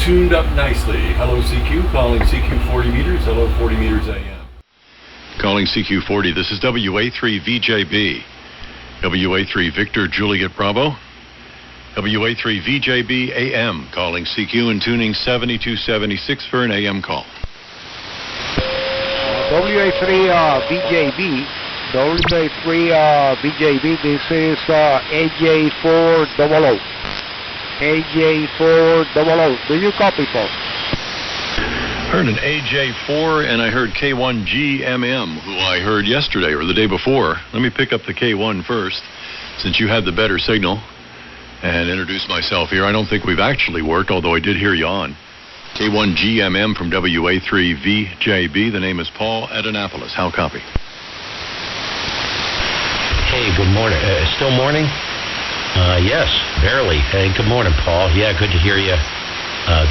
tuned up nicely. Hello CQ, calling CQ 40 meters. Hello 40 meters AM. Calling CQ 40, this is WA3 VJB. WA3 Victor Juliet Bravo. WA3 VJB AM, calling CQ and tuning 7276 for an AM call. WA3 VJB. WA3 VJB, this is AJ400. AJ400. Do you copy, Paul? Heard an AJ4 and I heard K1GMM, who I heard yesterday or the day before. Let me pick up the K1 first, since you had the better signal, and introduce myself here. I don't think we've actually worked, although I did hear you on. K1GMM from WA3 VJB. The name is Paul at Annapolis. How copy? Hey, good morning. Still morning? Yes, barely. Hey, good morning, Paul. Yeah, good to hear you.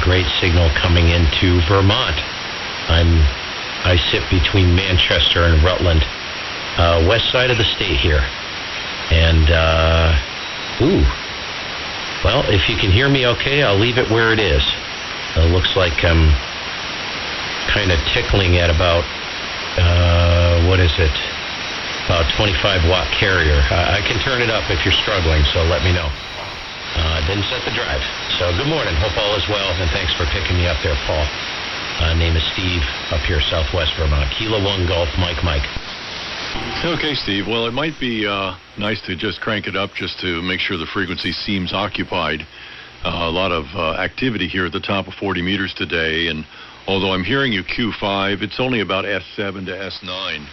Great signal coming into Vermont. I sit between Manchester and Rutland, west side of the state here. And, well, if you can hear me okay, I'll leave it where it is. It looks like I'm kind of tickling at about, what is it? About 25-watt carrier. I can turn it up if you're struggling, so let me know. Didn't set the drive. So good morning. Hope all is well, and thanks for picking me up there, Paul. Name is Steve, up here southwest Vermont. Kilo 1 Golf, Mike. Okay, Steve. Well, it might be nice to just crank it up just to make sure the frequency seems occupied. A lot of activity here at the top of 40 meters today, and although I'm hearing you Q5, it's only about S7 to S9,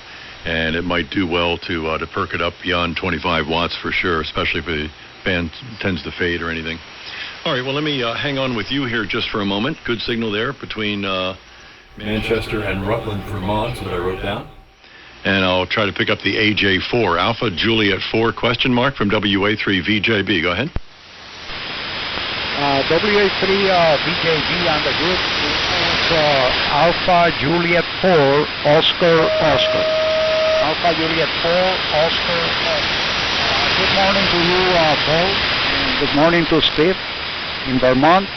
and it might do well to perk it up beyond 25 watts for sure, especially if the band tends to fade or anything. All right, well, let me hang on with you here just for a moment. Good signal there between Manchester and Rutland, Vermont, is what I wrote down. And I'll try to pick up the AJ4, Alpha Juliet 4 question mark from WA3 VJB. Go ahead. WA3 VJB on the group is Alpha Juliet 4 Oscar. Alpha Juliet 4 Oscar. Good morning to you, Paul, and good morning to Steve in Vermont.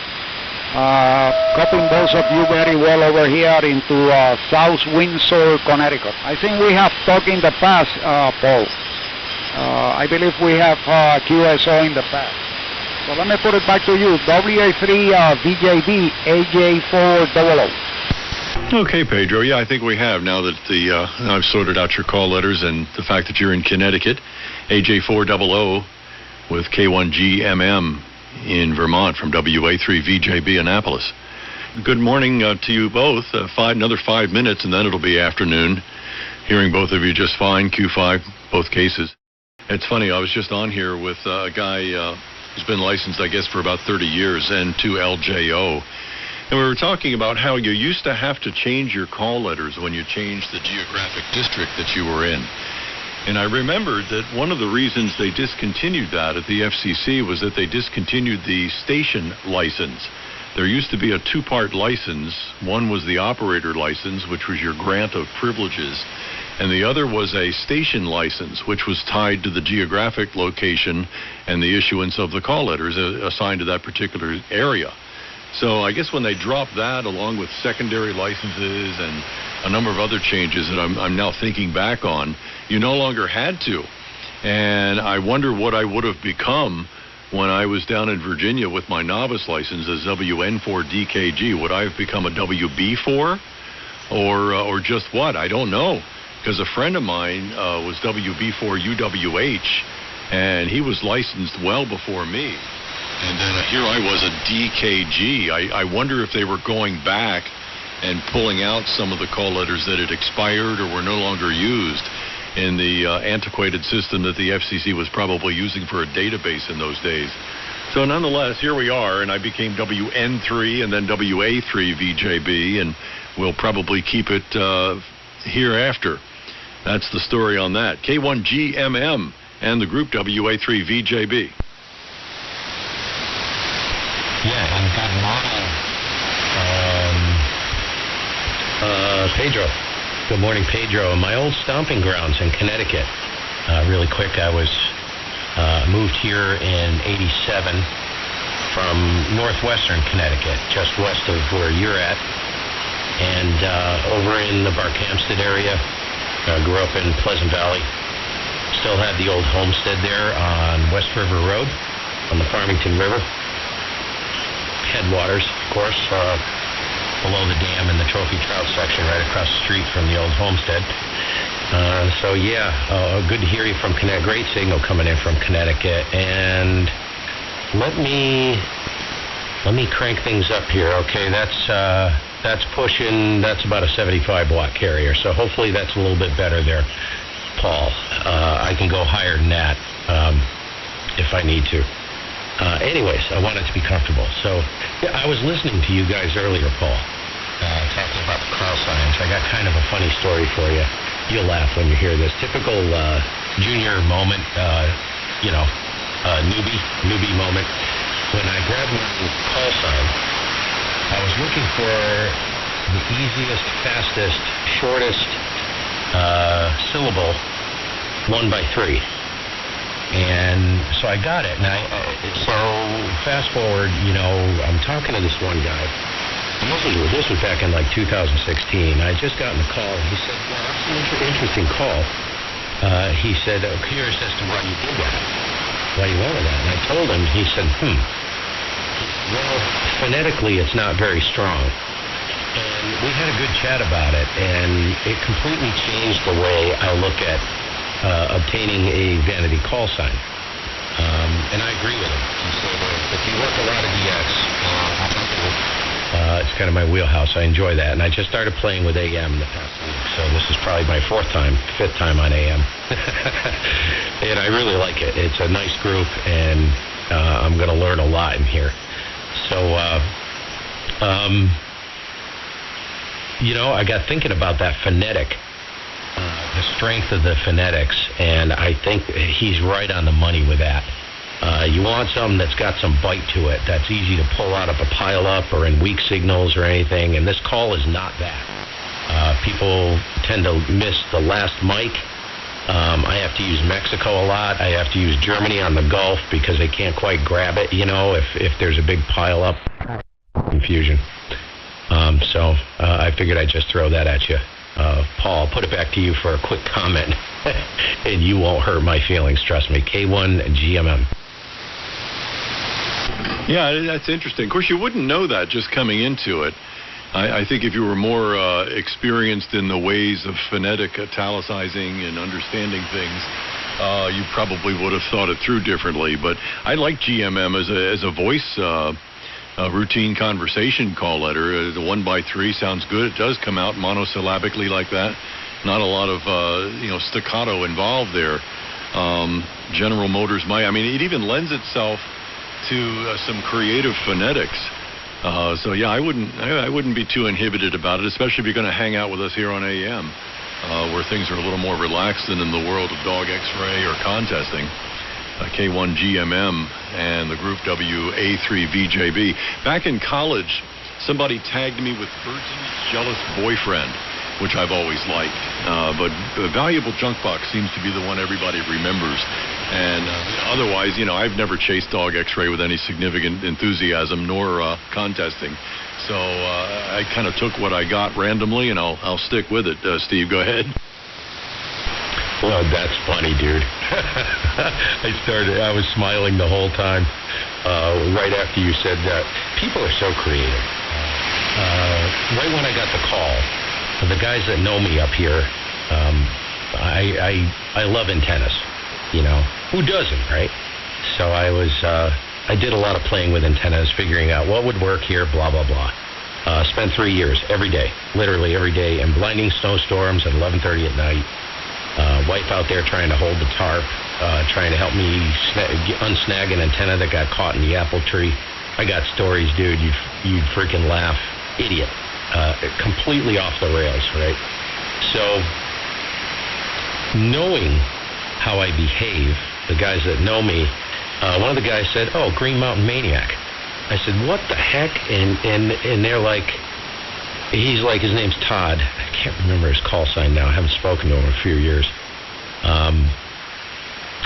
Copying both of you very well over here into South Windsor, Connecticut. I think we have talked in the past, Paul. I believe we have QSO in the past. So let me put it back to you. WA3 VJB AJ400. Okay, Pedro. Yeah, I think we have now that I've sorted out your call letters and the fact that you're in Connecticut. AJ400 with K1GMM in Vermont from WA3 VJB Annapolis. Good morning to you both. Another 5 minutes and then it'll be afternoon. Hearing both of you just fine. Q5, both cases. It's funny, I was just on here with a guy who's been licensed, I guess, for about 30 years, N2LJO. And we were talking about how you used to have to change your call letters when you changed the geographic district that you were in. And I remembered that one of the reasons they discontinued that at the FCC was that they discontinued the station license. There used to be a two-part license. One was the operator license, which was your grant of privileges, and the other was a station license, which was tied to the geographic location and the issuance of the call letters assigned to that particular area. So I guess when they dropped that, along with secondary licenses and a number of other changes that I'm now thinking back on, you no longer had to. And I wonder what I would have become when I was down in Virginia with my novice license as WN4DKG. Would I have become a WB4 or just what? I don't know. Because a friend of mine was WB4UWH, and he was licensed well before me. And then here I was a DKG. I wonder if they were going back and pulling out some of the call letters that had expired or were no longer used in the antiquated system that the FCC was probably using for a database in those days. So nonetheless, here we are, and I became WN3 and then WA3 VJB, and we'll probably keep it hereafter. That's the story on that. K1GMM and the group WA3 VJB. Yeah, and good morning, Pedro. Good morning, Pedro. My old stomping grounds in Connecticut. Really quick, I was moved here in '87 from northwestern Connecticut, just west of where you're at, and over in the Barkhamsted area. Grew up in Pleasant Valley. Still have the old homestead there on West River Road, on the Farmington River. Headwaters, of course, below the dam in the trophy trout section, right across the street from the old homestead. Good to hear you from Connecticut. Great signal coming in from Connecticut. And let me crank things up here. Okay, that's pushing. That's about a 75 watt carrier. So hopefully that's a little bit better there, Paul. I can go higher than that if I need to. Anyways, I want it to be comfortable. So I was listening to you guys earlier, Paul, talking about the call signs. I got kind of a funny story for you. You'll laugh when you hear this. Typical junior moment, newbie moment. When I grabbed my call sign, I was looking for the easiest, fastest, shortest syllable 1 by 3. And so I got it. And so fast forward, I'm talking to this one guy. This was back in like 2016. I just gotten the call. He said, well, that's an interesting call. He said, curious as to why you did that. Why you wanted that. And I told him, he said, well, phonetically, it's not very strong. And we had a good chat about it, and it completely changed the way I look at obtaining a vanity call sign. And I agree with him. He said, if you work a lot of DX, it's kind of my wheelhouse. I enjoy that. And I just started playing with AM in the past week, so this is probably my fifth time on AM. And I really like it. It's a nice group, and I'm going to learn a lot in here. So, I got thinking about that phonetic, the strength of the phonetics, and I think he's right on the money with that. You want something that's got some bite to it, that's easy to pull out of a pile-up or in weak signals or anything, and this call is not that. People tend to miss the last mic. I have to use Mexico a lot. I have to use Germany on the Gulf because they can't quite grab it, if there's a big pile-up confusion. So I figured I'd just throw that at you. Paul, I'll put it back to you for a quick comment, and you won't hurt my feelings, trust me. K1 GMM. Yeah, that's interesting. Of course, you wouldn't know that just coming into it. I think if you were more experienced in the ways of phonetic italicizing and understanding things, you probably would have thought it through differently. But I like GMM as a voice routine conversation call letter. The 1 by 3 sounds good. It does come out monosyllabically like that. Not a lot of staccato involved there. General Motors it even lends itself to some creative phonetics. I wouldn't be too inhibited about it, especially if you're going to hang out with us here on AM, where things are a little more relaxed than in the world of dog X-ray or contesting. K1 GMM and the group WA3VJB. Back in college, somebody tagged me with Bertie's Jealous Boyfriend, which I've always liked. But the Valuable Junk Box seems to be the one everybody remembers. And otherwise, I've never chased dog X-ray with any significant enthusiasm nor contesting. So I kind of took what I got randomly, and I'll stick with it. Steve, go ahead. Well, that's funny, dude. I was smiling the whole time right after you said that. People are so creative. Right when I got the call, the guys that know me up here, I love antennas. Who doesn't, right? So I did a lot of playing with antennas, figuring out what would work here, blah, blah, blah. Spent 3 years, every day, literally every day, in blinding snowstorms at 11:30 at night. Wife out there trying to hold the tarp, trying to help me unsnag an antenna that got caught in the apple tree. I got stories, dude. You'd freaking laugh. Idiot. Completely off the rails, right? So, knowing how I behave, the guys that know me, one of the guys said, "Oh, Green Mountain Maniac." I said, "What the heck?" And they're like, he's like, his name's Todd. I can't remember his call sign now. I haven't spoken to him in a few years.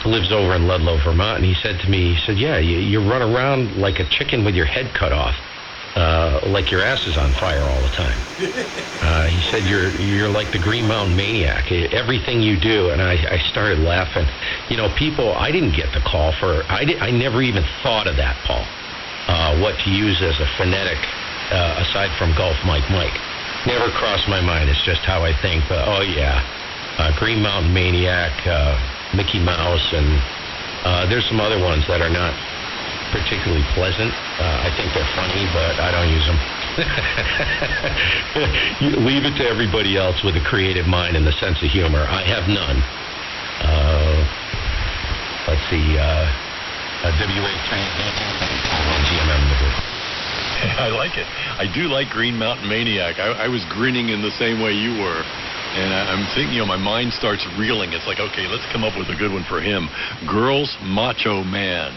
lives over in Ludlow, Vermont, and he said to me, yeah, you run around like a chicken with your head cut off, like your ass is on fire all the time. He said, you're like the Green Mountain Maniac, everything you do. And I started laughing. People, I didn't get the call I never even thought of that, Paul, what to use as a phonetic, aside from Golf Mike. Never crossed my mind. It's just how I think. But, Green Mountain Maniac, Mickey Mouse, and there's some other ones that are not particularly pleasant. I think they're funny, but I don't use them. Leave it to everybody else with a creative mind and the sense of humor. I have none. Let's see. I like it. I do like Green Mountain Maniac. I was grinning in the same way you were. And I'm thinking, my mind starts reeling. It's like, okay, let's come up with a good one for him. Girls Macho Man.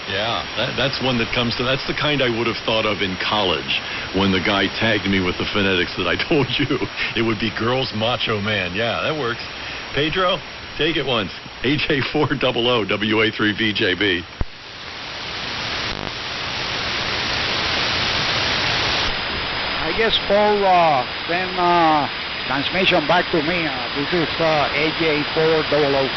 Yeah, that's one that comes to, that's the kind I would have thought of in college when the guy tagged me with the phonetics that I told you. It would be Girls Macho Man. Yeah, that works. Pedro, take it once. AJ400 WA3VJB. I guess Paul then transmission back to me. This is AJ400.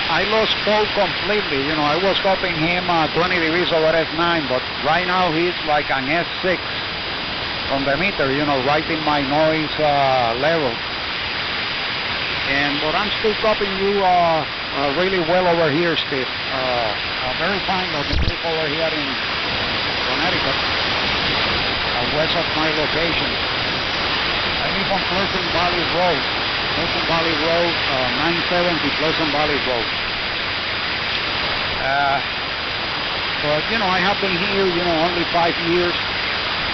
I lost Paul completely. I was copying him 20 degrees over F9, but right now he's like an S6 on the meter, right in my noise level. But I'm still copying you really well over here, Steve. Very fine music over here in Connecticut, west of my location. I live on Pleasant Valley Road. Pleasant Valley Road, 970 Pleasant Valley Road. But, I have been here, only 5 years.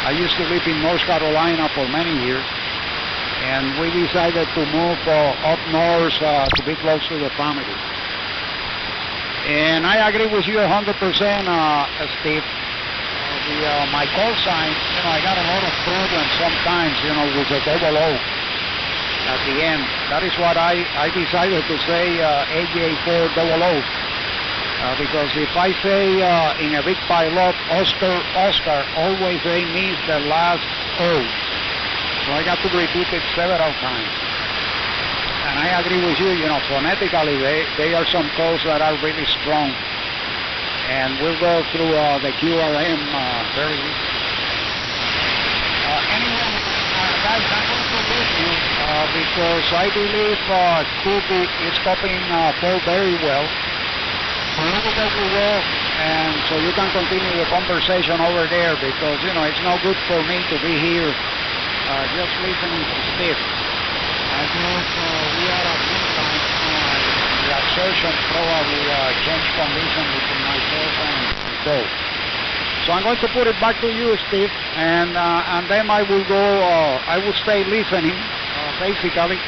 I used to live in North Carolina for many years. And we decided to move up north to be close to the family. And I agree with you 100%, Steve. My call sign, I got a lot of problems sometimes, with the double O at the end. That is what I decided to say AJ400. Because if I say in a big pilot, Oscar, always they miss the last O. So I got to repeat it several times. And I agree with you, phonetically, they are some codes that are really strong. And we'll go through the QRM very easily. Anyway, guys, I'm going to leave you because I believe Kubi is copying Paul very well. So I will go to work, and so you can continue the conversation over there because, it's no good for me to be here just listening to Steve. I think we are at midnight. The assertion probably changed condition between myself and Paul. So I'm going to put it back to you, Steve, and then I will go, I will stay listening, basically.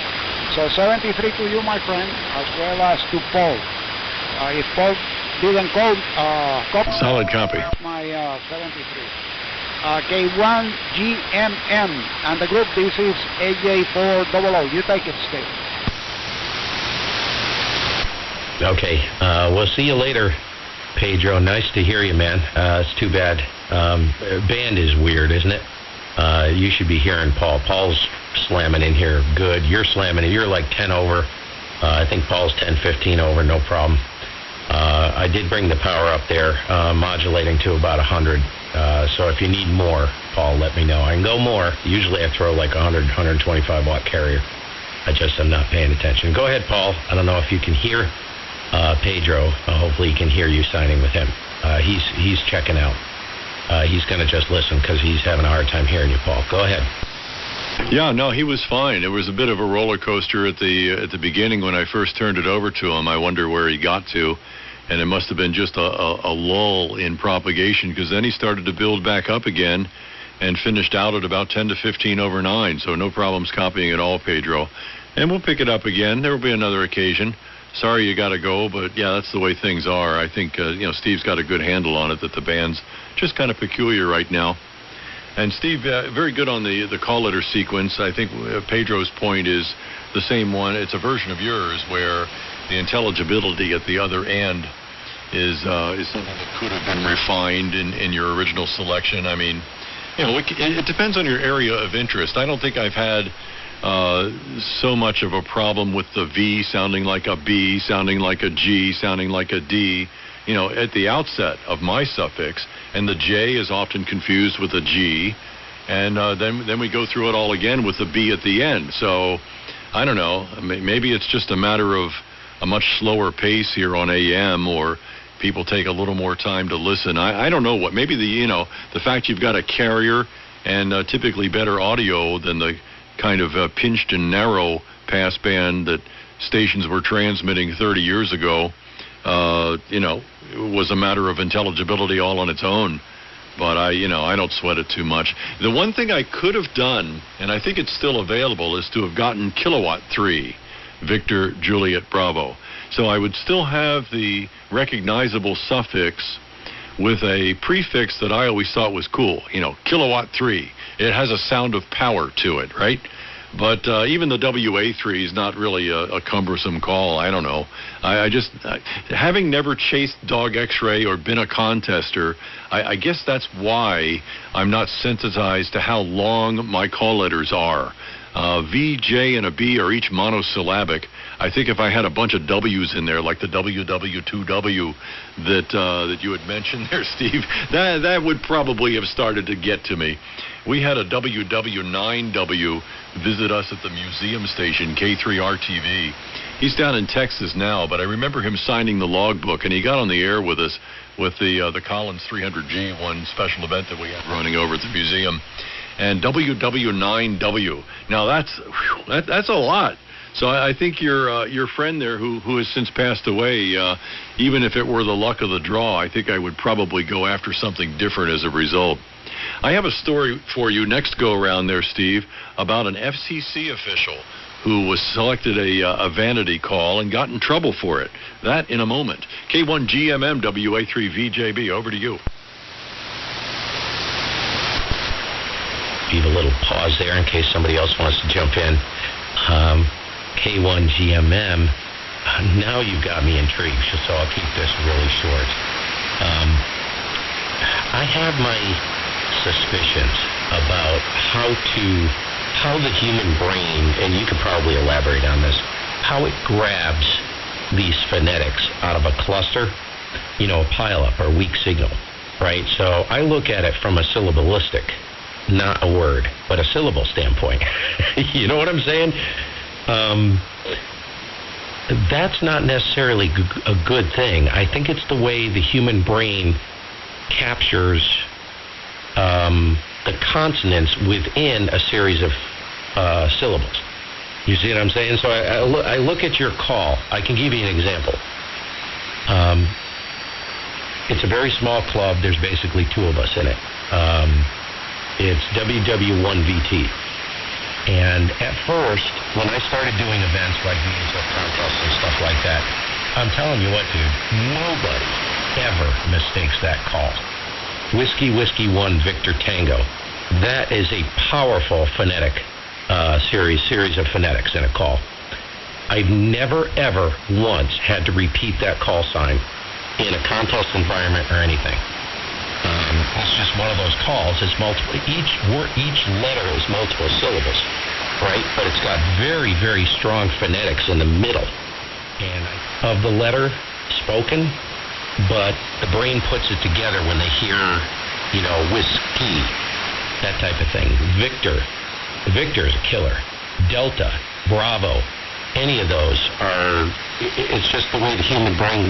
So 73 to you, my friend, as well as to Paul. If Paul didn't call, solid copy. My 73. K1GMM, and the group, this is AJ400. You take it, Steve. Okay, we'll see you later, Pedro. Nice to hear you, man. It's too bad. Band is weird, isn't it? You should be hearing Paul. Paul's slamming in here good. You're slamming it. You're like 10 over. I think Paul's 10, 15 over, no problem. I did bring the power up there, modulating to about 100. So if you need more, Paul, let me know. I can go more. Usually I throw like 100, 125 watt carrier. I just am not paying attention. Go ahead, Paul. I don't know if you can hear Pedro. Hopefully he can hear you signing with him. He's checking out. He's going to just listen because he's having a hard time hearing you, Paul. Go ahead. Yeah, no, he was fine. It was a bit of a roller coaster at the beginning when I first turned it over to him. I wonder where he got to, and it must have been just a lull in propagation because then he started to build back up again and finished out at about 10 to 15 over 9. So no problems copying at all, Pedro. And we'll pick it up again. There will be another occasion. Sorry you got to go, but yeah, that's the way things are. I think Steve's got a good handle on it. That the band's just kind of peculiar right now. And Steve, very good on the call letter sequence. I think Pedro's point is the same one. It's a version of yours where the intelligibility at the other end is something that could have been refined in your original selection. I mean, it depends on your area of interest. I don't think I've had so much of a problem with the V sounding like a B, sounding like a G, sounding like a D, at the outset of my suffix, and the J is often confused with a G, and then we go through it all again with the B at the end. So I don't know, maybe it's just a matter of a much slower pace here on AM, or people take a little more time to listen. I don't know what. Maybe the fact you've got a carrier and typically better audio than the kind of pinched and narrow passband that stations were transmitting 30 years ago, was a matter of intelligibility all on its own. But I don't sweat it too much. The one thing I could have done, and I think it's still available, is to have gotten kilowatt 3, Victor Juliet Bravo. So I would still have the recognizable suffix with a prefix that I always thought was cool. Kilowatt 3. It has a sound of power to it, right? But even the WA3 is not really a cumbersome call. I don't know. I just, having never chased Dog X-Ray or been a contester, I guess that's why I'm not sensitized to how long my call letters are. V, J, and a B are each monosyllabic. I think if I had a bunch of W's in there, like the WW2W that you had mentioned there, Steve, that would probably have started to get to me. We had a WW9W visit us at the museum station, K3RTV. He's down in Texas now, but I remember him signing the logbook, and he got on the air with us with the Collins 300G, one special event that we had running over at the museum. And WW9W. Now that's a lot. So I think your friend there, who has since passed away, even if it were the luck of the draw, I think I would probably go after something different as a result. I have a story for you next go around there, Steve, about an FCC official who was selected a vanity call and got in trouble for it. That in a moment. K1GMM WA3VJB. Over to you. Leave a little pause there in case somebody else wants to jump in. K1GMM, now you've got me intrigued, so I'll keep this really short. I have my suspicions about how the human brain, and you could probably elaborate on this, how it grabs these phonetics out of a cluster, a pileup or weak signal, right? So I look at it from a syllabalistic, not a word, but a syllable standpoint. You know what I'm saying? That's not necessarily a good thing. I think it's the way the human brain captures the consonants within a series of syllables. You see what I'm saying? So I look at your call. I can give you an example. It's a very small club. There's basically 2 of us in it. It's WW1VT. And at first, when I started doing events like VHF contests and stuff like that, I'm telling you what, dude, nobody ever mistakes that call. Whiskey 1 Victor Tango. That is a powerful phonetic series of phonetics in a call. I've never, ever once had to repeat that call sign in a contest environment or anything. It's just one of those calls. It's multiple. Each letter is multiple syllables, right? But it's got very, very strong phonetics in the middle and of the letter spoken. But the brain puts it together when they hear, whiskey, that type of thing. Victor is a killer. Delta, Bravo, any of those are. It's just the way the human brain,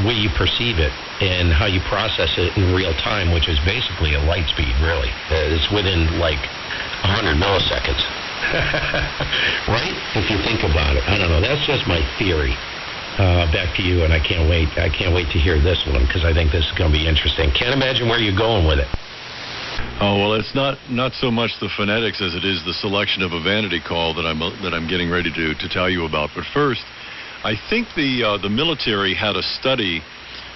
way you perceive it and how you process it in real time, which is basically a light speed, really. It's within like 100 milliseconds. Right? If you think about it. I don't know. That's just my theory. Back to you, and I can't wait to hear this one because I think this is going to be interesting. Can't imagine where you're going with it. Oh, well, it's not so much the phonetics as it is the selection of a vanity call that I'm getting ready to tell you about. But first, I think the military had a study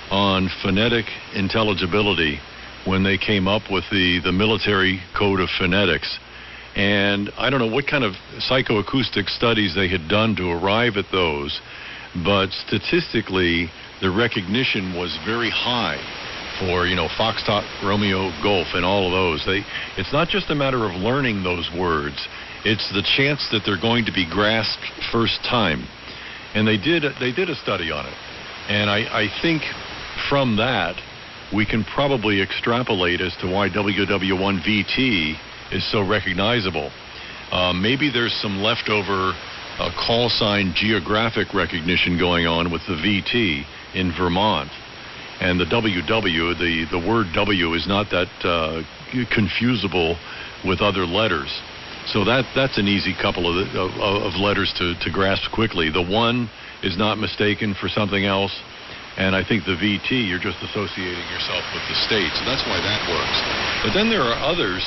on phonetic intelligibility when they came up with the military code of phonetics. And I don't know what kind of psychoacoustic studies they had done to arrive at those, but statistically, the recognition was very high for, Foxtrot, Romeo, Golf, and all of those. It's not just a matter of learning those words. It's the chance that they're going to be grasped first time. And they did a study on it. And I think from that, we can probably extrapolate as to why WW1VT is so recognizable. Maybe there's some leftover call sign geographic recognition going on with the VT in Vermont. And the WW, the word W is not that confusable with other letters. So that's an easy couple of letters to grasp quickly. The one is not mistaken for something else. And I think the VT, you're just associating yourself with the state. So that's why that works. But then there are others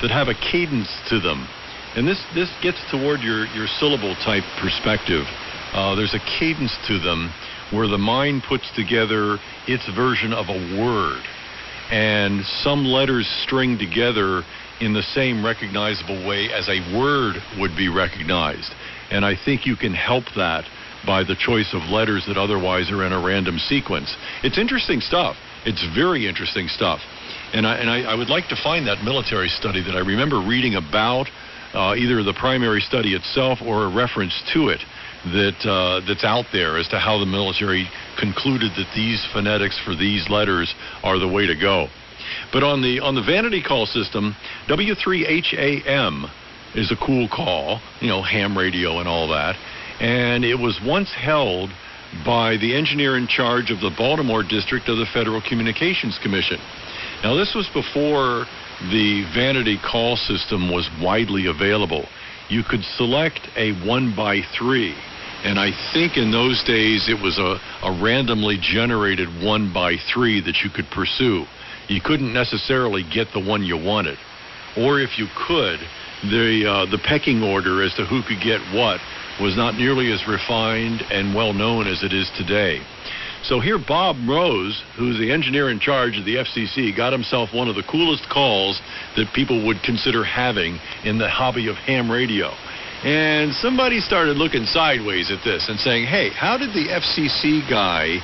that have a cadence to them. And this gets toward your syllable type perspective. There's a cadence to them where the mind puts together its version of a word. And some letters string together in the same recognizable way as a word would be recognized. And I think you can help that by the choice of letters that otherwise are in a random sequence. It's interesting stuff. It's very interesting stuff. And I would like to find that military study that I remember reading about, either the primary study itself or a reference to it that's out there as to how the military concluded that these phonetics for these letters are the way to go. But on the vanity call system, W3HAM is a cool call, ham radio and all that. And it was once held by the engineer in charge of the Baltimore district of the Federal Communications Commission. Now, this was before the vanity call system was widely available. You could select a 1x3, and I think in those days it was a randomly generated 1x3 that you could pursue. You couldn't necessarily get the one you wanted. Or if you could, the pecking order as to who could get what was not nearly as refined and well known as it is today. So here Bob Rose, who's the engineer in charge of the FCC, got himself one of the coolest calls that people would consider having in the hobby of ham radio. And somebody started looking sideways at this and saying, hey, how did the FCC guy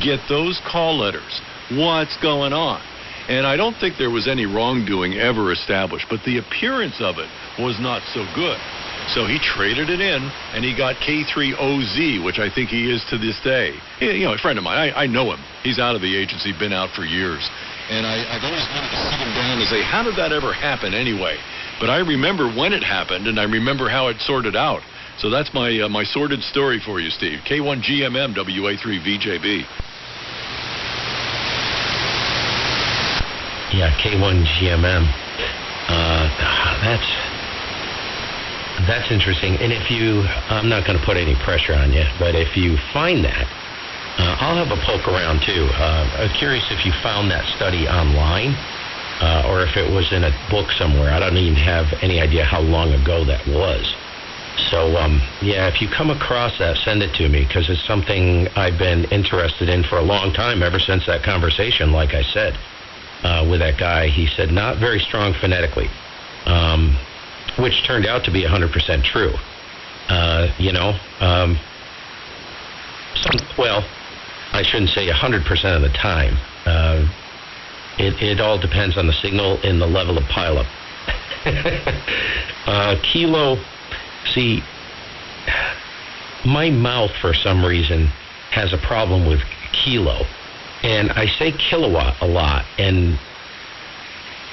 get those call letters? What's going on? And I don't think there was any wrongdoing ever established, but the appearance of it was not so good. So he traded it in, and he got K3OZ, which I think he is to this day. A friend of mine, I know him. He's out of the agency, been out for years. And I've always wanted to sit him down and say, how did that ever happen anyway? But I remember when it happened, and I remember how it sorted out. So that's my sordid story for you, Steve. K1GMM, WA3VJB. Yeah, K1GMM. That's interesting. And I'm not going to put any pressure on you, but if you find that, I'll have a poke around too. I'm curious if you found that study online or if it was in a book somewhere. I don't even have any idea how long ago that was. So, if you come across that, send it to me, because it's something I've been interested in for a long time, ever since that conversation, like I said, with that guy. He said not very strong phonetically. Which turned out to be 100% true. I shouldn't say 100% of the time. It all depends on the signal and the level of pileup. Kilo, see, my mouth for some reason has a problem with kilo. And I say kilowatt a lot, and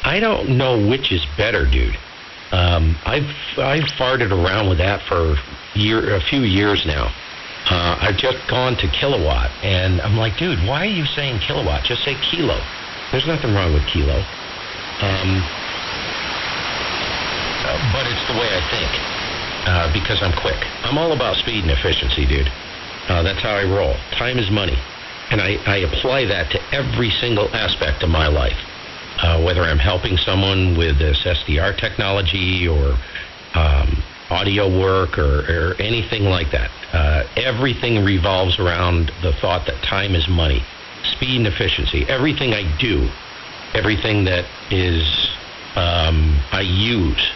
I don't know which is better, dude. I've farted around with that for a few years now. I've just gone to kilowatt, and I'm like, dude, why are you saying kilowatt? Just say kilo. There's nothing wrong with kilo. But it's the way I think, because I'm quick. I'm all about speed and efficiency, dude. That's how I roll. Time is money. And I apply that to every single aspect of my life. Whether I'm helping someone with this SDR technology or audio work or anything like that. Everything revolves around the thought that time is money, speed and efficiency. Everything I do everything that is, I use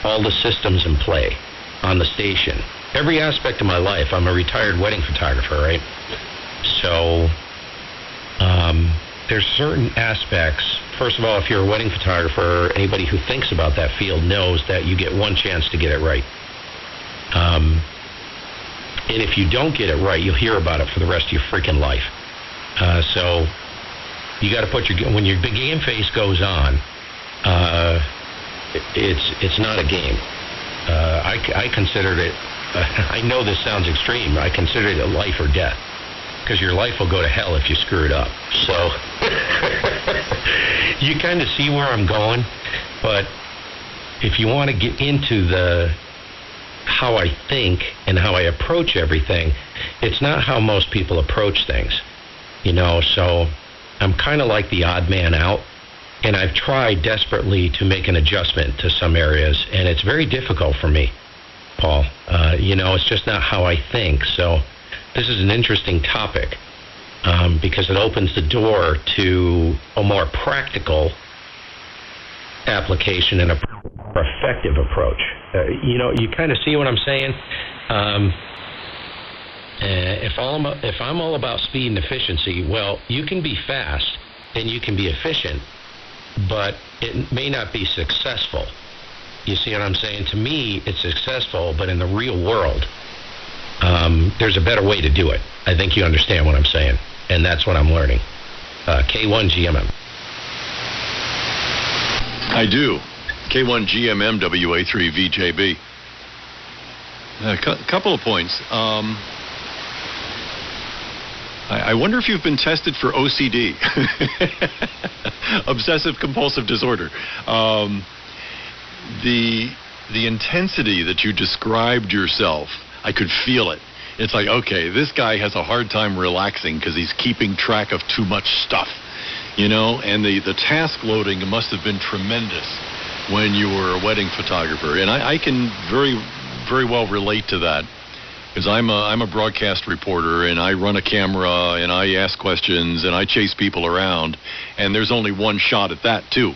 all the systems in play on the station. Every aspect of my life. I'm a retired wedding photographer, right? So there's certain aspects. First of all, if you're a wedding photographer, anybody who thinks about that field knows that you get one chance to get it right. And if you don't get it right, you'll hear about it for the rest of your freaking life. So you got to put when your game face goes on, it's not a game. I considered it, I know this sounds extreme, I considered it life or death, because your life will go to hell if you screw it up. So you kind of see where I'm going, but if you want to get into how I think and how I approach everything, it's not how most people approach things, so I'm kind of like the odd man out, and I've tried desperately to make an adjustment to some areas, and it's very difficult for me, Paul. It's just not how I think. So this is an interesting topic because it opens the door to a more practical application and a more effective approach. You kind of see what I'm saying? If I'm all about speed and efficiency, well, you can be fast and you can be efficient, but it may not be successful. You see what I'm saying? To me, it's successful, but in the real world, there's a better way to do it. I think you understand what I'm saying, and that's what I'm learning. K1GMM. I do. K1GMM WA3VJB. A couple of points. I wonder if you've been tested for OCD, obsessive compulsive disorder. The intensity that you described yourself, I could feel it. It's like, okay, this guy has a hard time relaxing because he's keeping track of too much stuff, and the task loading must have been tremendous when you were a wedding photographer. And I can very, very well relate to that, because I'm a broadcast reporter, and I run a camera, and I ask questions, and I chase people around, and there's only one shot at that too.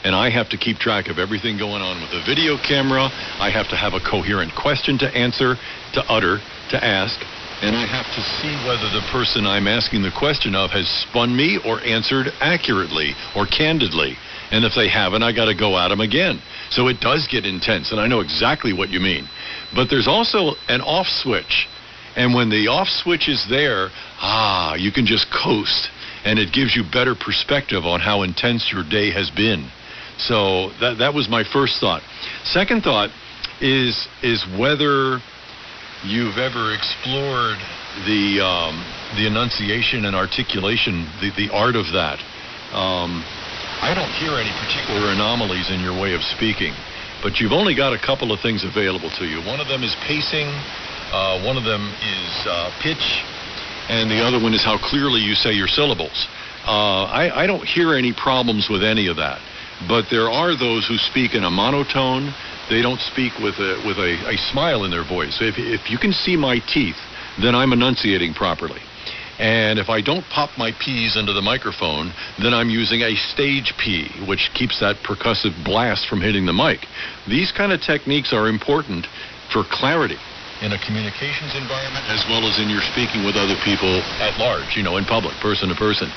And I have to keep track of everything going on with the video camera. I have to have a coherent question to answer, to utter, to ask, and I have to see whether the person I'm asking the question of has spun me or answered accurately or candidly. And if they haven't, I got to go at them again. So it does get intense, and I know exactly what you mean. But there's also an off switch. And when the off switch is there, you can just coast, and it gives you better perspective on how intense your day has been. So that was my first thought. Second thought is whether you've ever explored the enunciation and articulation, the art of that. I don't hear any particular anomalies in your way of speaking, but you've only got a couple of things available to you. One of them is pacing, one of them is pitch, and the other one is how clearly you say your syllables. I don't hear any problems with any of that, but there are those who speak in a monotone. They don't speak with a smile in their voice. If you can see my teeth, then I'm enunciating properly. And if I don't pop my P's into the microphone, then I'm using a stage P, which keeps that percussive blast from hitting the mic. These kind of techniques are important for clarity in a communications environment, as well as in your speaking with other people at large, in public, person to person.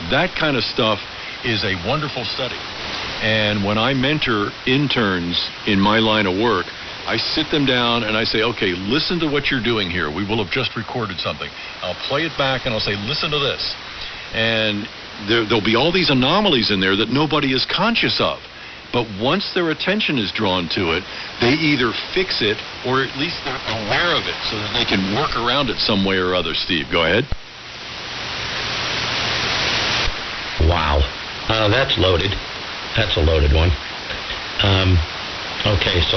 That kind of stuff is a wonderful study. And when I mentor interns in my line of work, I sit them down and I say, okay, listen to what you're doing here. We will have just recorded something. I'll play it back and I'll say, listen to this. And there'll be all these anomalies in there that nobody is conscious of. But once their attention is drawn to it, they either fix it or at least they're aware of it so that they can work around it some way or other. Steve, go ahead. Wow. That's loaded. That's a loaded one. Okay, so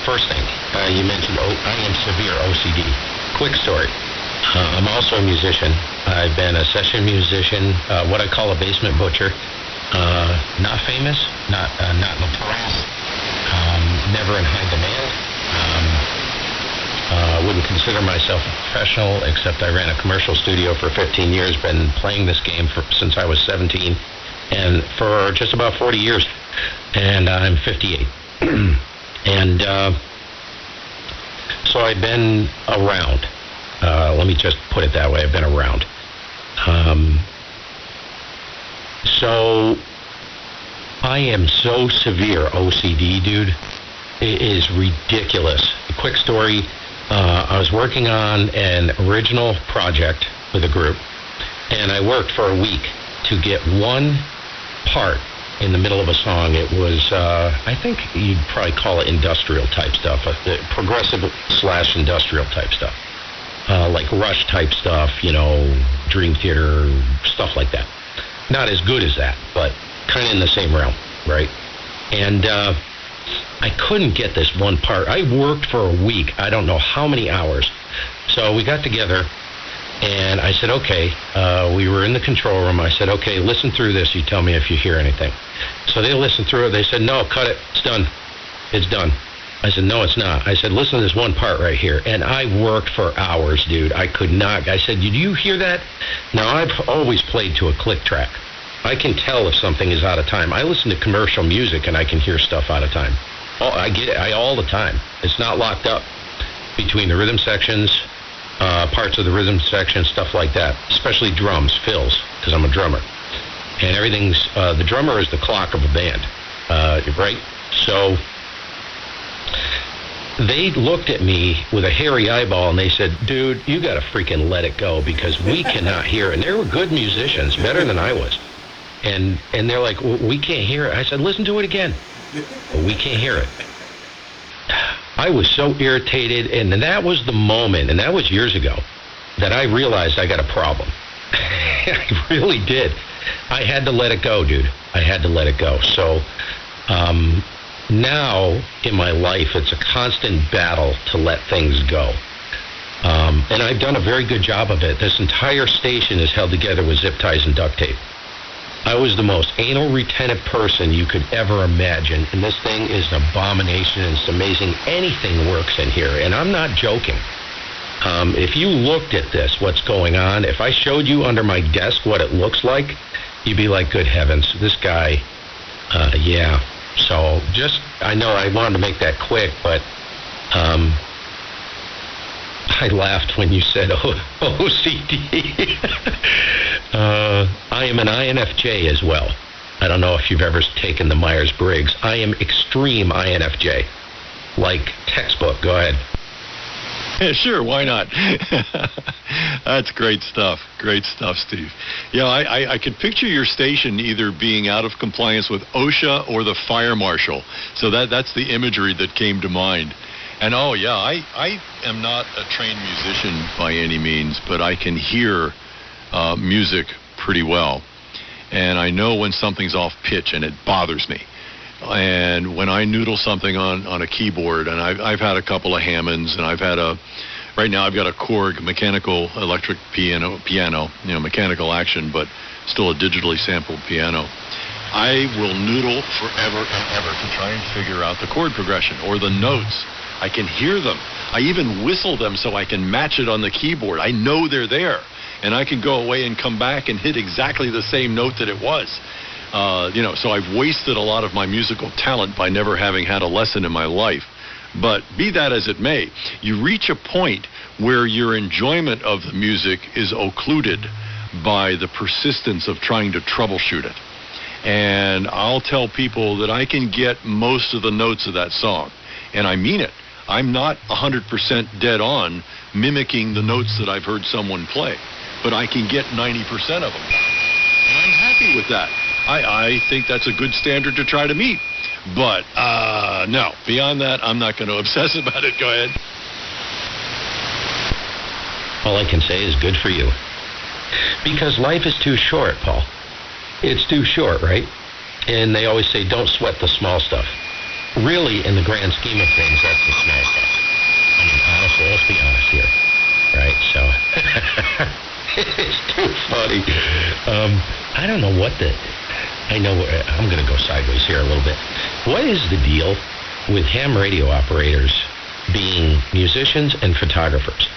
first thing, you mentioned I am severe OCD. Quick story. I'm also a musician. I've been a session musician, what I call a basement butcher. Not famous, not in the press, never in high demand. Wouldn't consider myself a professional, except I ran a commercial studio for 15 years, been playing this game since I was 17, and for just about 40 years, and I'm 58. And so I've been around. Let me just put it that way. I've been around. So I am so severe OCD, dude. It is ridiculous. A quick story. I was working on an original project with a group, and I worked for a week to get one part in the middle of a song. It was, I think you'd probably call it industrial type stuff, progressive / industrial type stuff, like Rush type stuff, Dream Theater, stuff like that. Not as good as that, but kind of in the same realm, right? And I couldn't get this one part. I worked for a week, I don't know how many hours. So we got together, and I said, okay, we were in the control room. I said, okay, listen through this. You tell me if you hear anything. So they listened through it. They said, no, cut it. It's done. It's done. I said, no, it's not. I said, listen to this one part right here. And I worked for hours, dude. I could not. I said, did you hear that? Now, I've always played to a click track. I can tell if something is out of time. I listen to commercial music, and I can hear stuff out of time. Oh, I get it all the time. It's not locked up between the rhythm sections, parts of the rhythm section, stuff like that, especially drums, fills, because I'm a drummer. And everything's, the drummer is the clock of a band, right? So they looked at me with a hairy eyeball, and they said, dude, you got to freaking let it go, because we cannot hear it. And they were good musicians, better than I was. And they're like, well, we can't hear it. I said, listen to it again. But we can't hear it. I was so irritated, and that was the moment, and that was years ago, that I realized I got a problem. I really did. I had to let it go, dude. I had to let it go. So now in my life, it's a constant battle to let things go. And I've done a very good job of it. This entire station is held together with zip ties and duct tape. I was the most anal retentive person you could ever imagine, and this thing is an abomination, and it's amazing anything works in here, and I'm not joking. If you looked at this, what's going on, if I showed you under my desk what it looks like, you'd be like, good heavens, this guy, yeah. So I know I wanted to make that quick, but I laughed when you said OCD. I am an INFJ as well. I don't know if you've ever taken the Myers-Briggs. I am extreme INFJ. Like textbook. Go ahead. Yeah, sure, why not? That's great stuff. Great stuff, Steve. Yeah, I could picture your station either being out of compliance with OSHA or the fire marshal. So that's the imagery that came to mind. And oh yeah, I am not a trained musician by any means, but I can hear music pretty well. And I know when something's off pitch, and it bothers me. And when I noodle something on a keyboard, and I've had a couple of Hammonds, and right now I've got a Korg mechanical electric piano, mechanical action, but still a digitally sampled piano. I will noodle forever and ever to try and figure out the chord progression or the notes. I can hear them. I even whistle them so I can match it on the keyboard. I know they're there, and I can go away and come back and hit exactly the same note that it was. So I've wasted a lot of my musical talent by never having had a lesson in my life. But be that as it may, you reach a point where your enjoyment of the music is occluded by the persistence of trying to troubleshoot it. And I'll tell people that I can get most of the notes of that song, and I mean it. I'm not 100% dead on mimicking the notes that I've heard someone play, but I can get 90% of them. And I'm happy with that. I think that's a good standard to try to meet. But, no, beyond that, I'm not going to obsess about it. Go ahead. All I can say is good for you. Because life is too short, Paul. It's too short, right? And they always say, don't sweat the small stuff. Really, in the grand scheme of things, that's the small stuff. I mean, honestly, let's be honest here, right? So, it's too funny. I don't know I know I'm going to go sideways here a little bit. What is the deal with ham radio operators being musicians? musicians and photographers.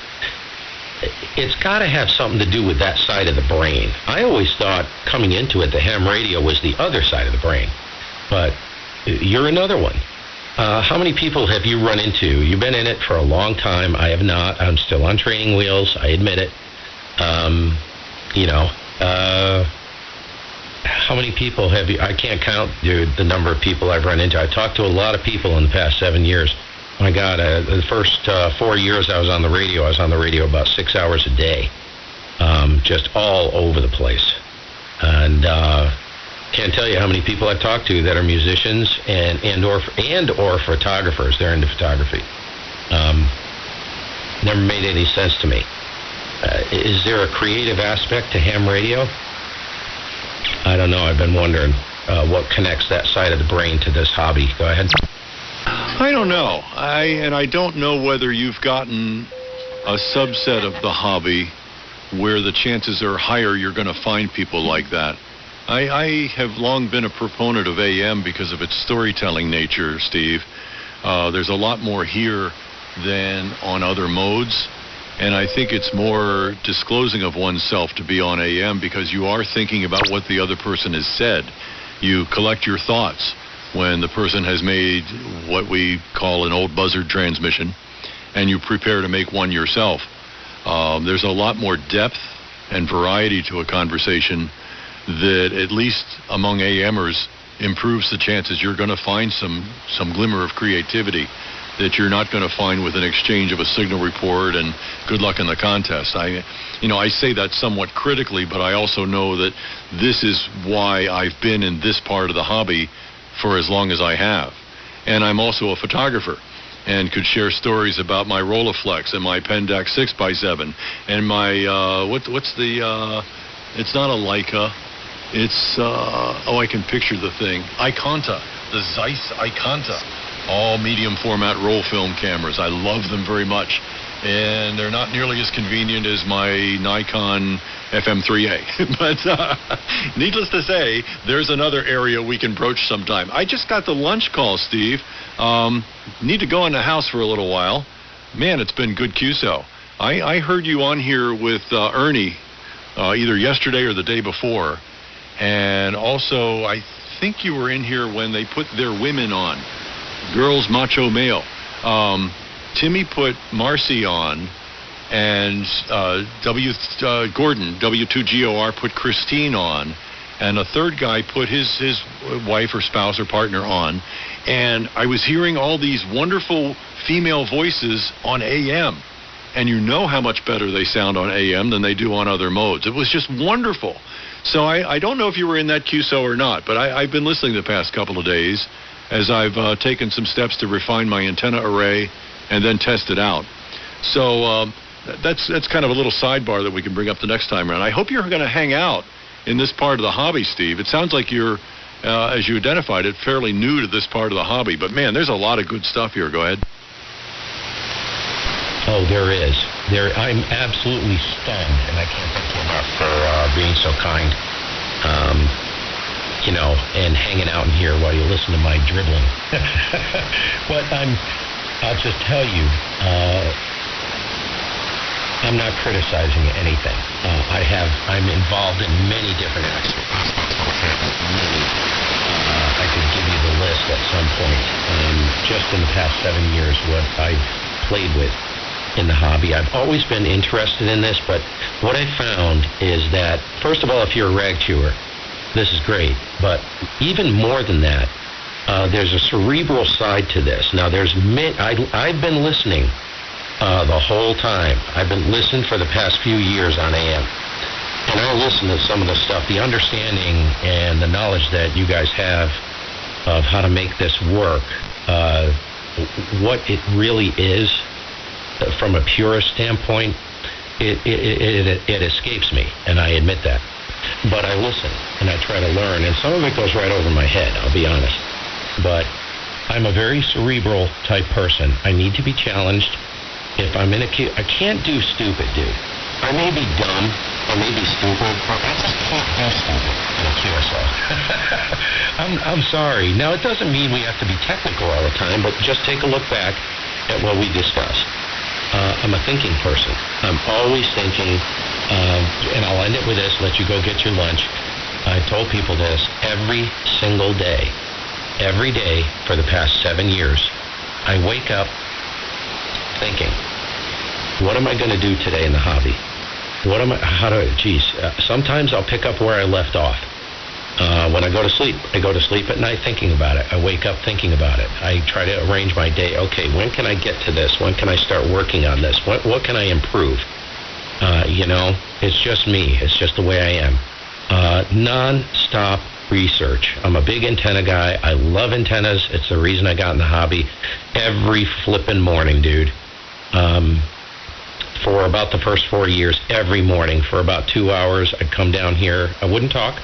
It's got to have something to do with that side of the brain. I always thought coming into it, the ham radio was the other side of the brain. But you're another one. How many people have you run into? You've been in it for a long time. I have not. I'm still on training wheels. I admit it. How many people have you? I can't count, dude, the number of people I've run into. I've talked to a lot of people in the past 7 years. My God, the first 4 years I was on the radio about 6 hours a day, just all over the place. And can't tell you how many people I've talked to that are musicians and or photographers. They're into photography. Never made any sense to me. Is there a creative aspect to ham radio? I don't know. I've been wondering what connects that side of the brain to this hobby. Go ahead. I don't know. I don't know whether you've gotten a subset of the hobby where the chances are higher you're going to find people like that. I have long been a proponent of AM because of its storytelling nature, Steve. There's a lot more here than on other modes. And I think it's more disclosing of oneself to be on AM because you are thinking about what the other person has said. You collect your thoughts when the person has made what we call an old buzzard transmission, and you prepare to make one yourself. There's a lot more depth and variety to a conversation that, at least among AMers, improves the chances you're going to find some glimmer of creativity that you're not going to find with an exchange of a signal report and good luck in the contest. I say that somewhat critically, but I also know that this is why I've been in this part of the hobby for as long as I have. And I'm also a photographer and could share stories about my Rolleiflex and my Pendax 6x7 and my, it's not a Leica. It's, I can picture the thing. Iconta, the Zeiss Iconta. All medium format roll film cameras. I love them very much. And they're not nearly as convenient as my Nikon FM3A. But needless to say, there's another area we can broach sometime. I just got the lunch call, Steve. Need to go in the house for a little while. Man, it's been good QSO. I heard you on here with Ernie either yesterday or the day before. And also, I think you were in here when they put their women on. Girls Macho Male. Timmy put Marcy on, and Gordon, W2GOR, put Christine on, and a third guy put his wife or spouse or partner on. And I was hearing all these wonderful female voices on AM. And you know how much better they sound on AM than they do on other modes. It was just wonderful. So I don't know if you were in that QSO or not, but I've been listening the past couple of days as I've taken some steps to refine my antenna array and then test it out. So that's kind of a little sidebar that we can bring up the next time around. I hope you're going to hang out in this part of the hobby, Steve. It sounds like you're, as you identified it, fairly new to this part of the hobby. But, man, there's a lot of good stuff here. Go ahead. Oh, there is. I'm absolutely stunned, and I can't thank you enough for being so kind. And hanging out in here while you listen to my dribbling. But I'll just tell you, I'm not criticizing anything. I'm involved in many different aspects. I could give you the list at some point. Just in the past 7 years, what I've played with in the hobby. I've always been interested in this, but what I found is that, first of all, if you're a rag chewer, this is great, but even more than that, there's a cerebral side to this. Now, I've been listening the whole time. I've been listening for the past few years on AM, and I listen to some of the stuff, the understanding and the knowledge that you guys have of how to make this work, what it really is from a purist standpoint, it escapes me, and I admit that. But I listen, and I try to learn, and some of it goes right over my head, I'll be honest. But I'm a very cerebral type person. I need to be challenged. If I'm in a queue, I can't do stupid, dude. I may be dumb, I may be stupid, but I just can't do stupid in a QSO. I'm sorry. Now, it doesn't mean we have to be technical all the time, but just take a look back at what we discussed. I'm a thinking person. I'm always thinking, and I'll end it with this, let you go get your lunch. I told people this every single day. Every day for the past 7 years, I wake up thinking, what am I going to do today in the hobby? Sometimes I'll pick up where I left off. When I go to sleep at night thinking about it. I wake up thinking about it. I try to arrange my day. Okay, when can I get to this? When can I start working on this? What can I improve? It's just me. It's just the way I am. Non-stop research. I'm a big antenna guy. I love antennas. It's the reason I got in the hobby. Every flippin' morning, dude. For about the first 4 years, every morning for about 2 hours, I'd come down here. I wouldn't talk.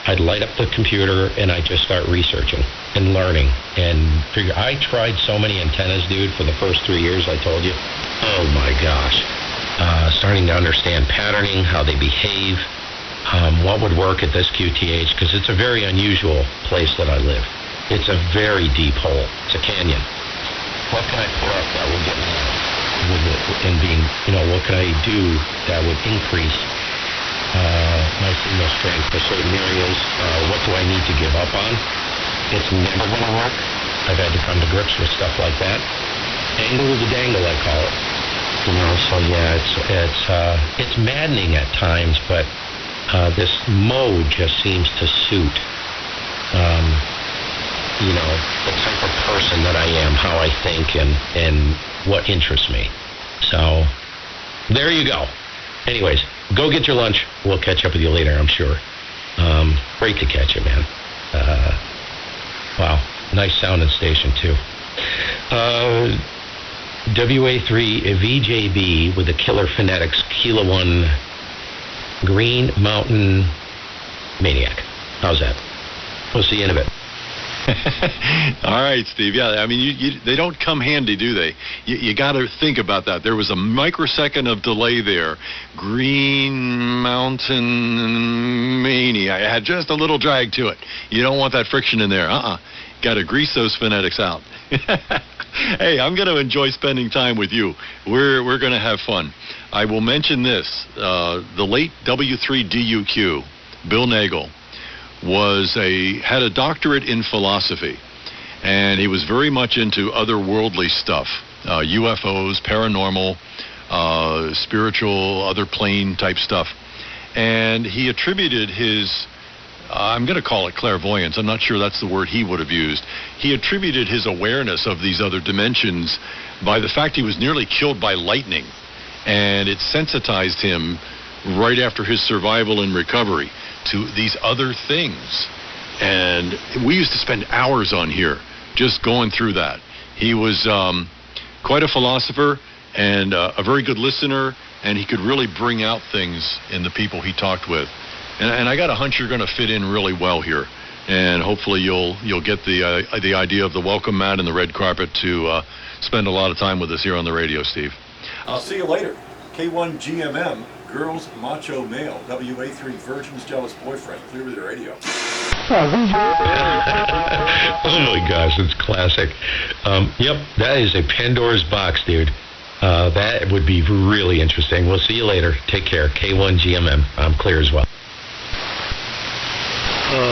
I'd light up the computer and I'd just start researching and learning and figure. I tried so many antennas, dude, for the first 3 years, I told you. Oh my gosh. Starting to understand patterning, how they behave, what would work at this QTH, because it's a very unusual place that I live. It's a very deep hole. It's a canyon. What can I put up that will get me out? What can I do that would increase my signal strength for certain areas? What do I need to give up on? It's never going to work. I've had to come to grips with stuff like that. Angle of the dangle, I call it. So yeah, it's maddening at times, but this mode just seems to suit, the type of person that I am, how I think, and what interests me. So there you go. Anyways, go get your lunch. We'll catch up with you later, I'm sure. Great to catch you, man. Wow, nice sounding station, too. WA3 VJB with the Killer Phonetics Kilo 1 Green Mountain Maniac. How's that? We'll see you in a bit. All right, Steve. Yeah, I mean, they don't come handy, do they? You got to think about that. There was a microsecond of delay there. Green Mountain Mania. I had just a little drag to it. You don't want that friction in there. Got to grease those phonetics out. Hey, I'm going to enjoy spending time with you. We're going to have fun. I will mention this. The late W3DUQ, Bill Nagel, had a doctorate in philosophy, and he was very much into otherworldly stuff, UFOs, paranormal, spiritual, other plane type stuff. And he attributed his, I'm going to call it clairvoyance, I'm not sure that's the word he would have used. He attributed his awareness of these other dimensions by the fact he was nearly killed by lightning, and it sensitized him right after his survival and recovery to these other things. And we used to spend hours on here just going through that. He was quite a philosopher and a very good listener, and he could really bring out things in the people he talked with. And I got a hunch you're going to fit in really well here, and hopefully you'll get the idea of the welcome mat and the red carpet to spend a lot of time with us here on the radio, Steve. I'll see you later. K1GMM, Girls Macho Male, WA3 Virgin's Jealous Boyfriend, clear with the radio. Oh my gosh, it's classic. Yep, that is a Pandora's box, dude. That would be really interesting. We'll see you later. Take care. K1GMM. I'm clear as well. You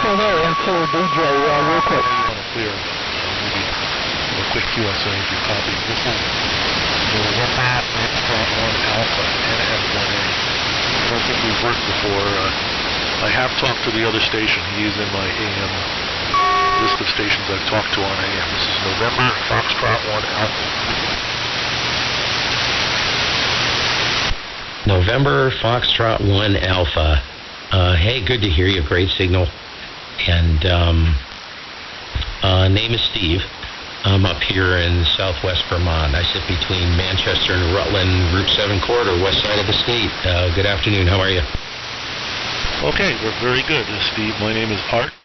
still there? Answer DJ real quick. Clear. Maybe a quick QSO of your copy. This is November Foxtrot 1 Alpha NF1A. I don't think we've worked before. I have talked to the other station. He is in my AM list of stations I've talked to on AM. This is November Foxtrot 1 Alpha. November Foxtrot 1 Alpha. Hey, good to hear you. Great signal. And name is Steve. I'm up here in southwest Vermont. I sit between Manchester and Rutland, Route 7 corridor, west side of the state. Good afternoon. How are you? Okay, we're very good, Steve. My name is Art.